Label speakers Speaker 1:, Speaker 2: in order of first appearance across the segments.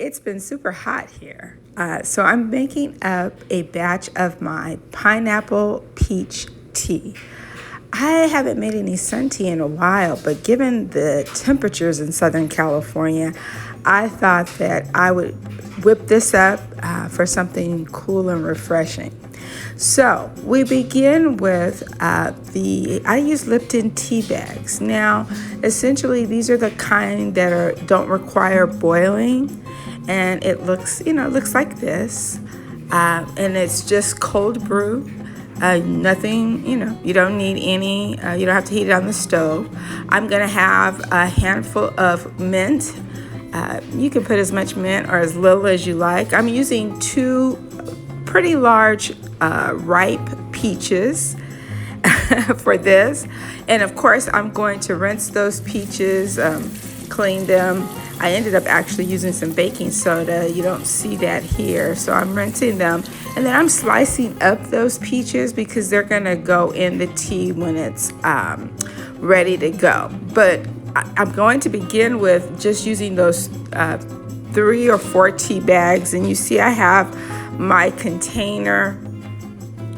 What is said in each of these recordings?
Speaker 1: It's been super hot here. So I'm making up a batch of my pineapple peach tea. I haven't made any sun tea in a while, but given the temperatures in Southern California, I thought that I would whip this up for something cool and refreshing. So we begin with I use Lipton tea bags. Now, essentially, these are the kind that don't require boiling, and it looks like this, and it's just cold brew. Nothing, you don't need any, you don't have to heat it on the stove. I'm gonna have a handful of mint. You can put as much mint or as little as you like. I'm using 2 pretty large ripe peaches for this. And of course, I'm going to rinse those peaches, clean them. I ended up actually using some baking soda. You don't see that here. So I'm rinsing them. And then I'm slicing up those peaches because they're going to go in the tea when it's ready to go. But I'm going to begin with just using those 3 or 4 tea bags. And you see I have my container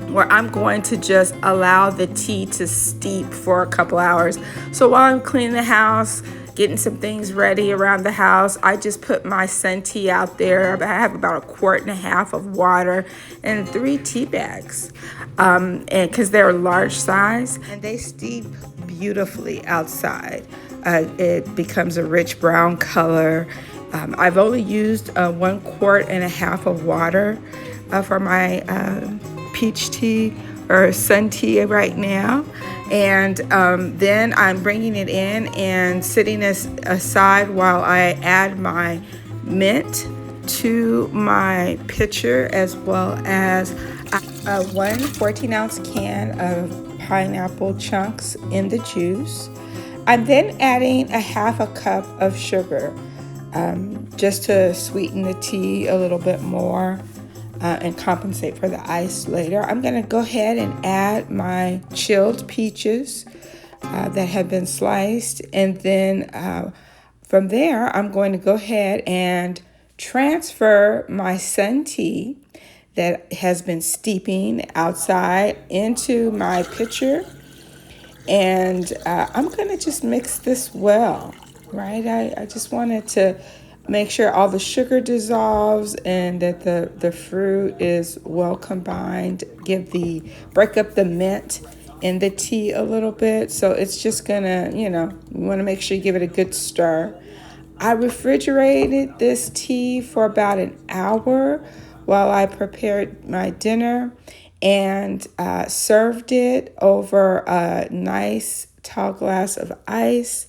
Speaker 1: where I'm going to just allow the tea to steep for a couple hours. So while I'm cleaning the house, getting some things ready around the house, I just put my sun tea out there. I have about 1.5 quarts of water and 3 tea bags, and because they're large size and they steep beautifully outside. It becomes a rich brown color. I've only used 1.5 quarts of water for my peach tea or sun tea right now. And then I'm bringing it in and setting this aside while I add my mint to my pitcher, as well as one 14-ounce can of pineapple chunks in the juice. I'm then adding 1/2 cup of sugar just to sweeten the tea a little bit more and compensate for the ice later. I'm going to go ahead and add my chilled peaches that have been sliced. And then from there, I'm going to go ahead and transfer my sun tea that has been steeping outside into my pitcher. And I'm going to just mix this well, right? I just wanted to make sure all the sugar dissolves and that the fruit is well combined. Break up the mint in the tea a little bit. So it's just gonna, you want to make sure you give it a good stir. I refrigerated this tea for about an hour while I prepared my dinner and served it over a nice tall glass of ice.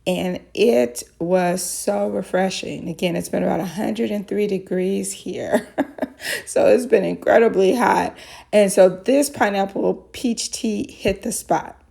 Speaker 1: And it was so refreshing. Again, it's been about 103 degrees here. So it's been incredibly hot. And so this pineapple peach tea hit the spot.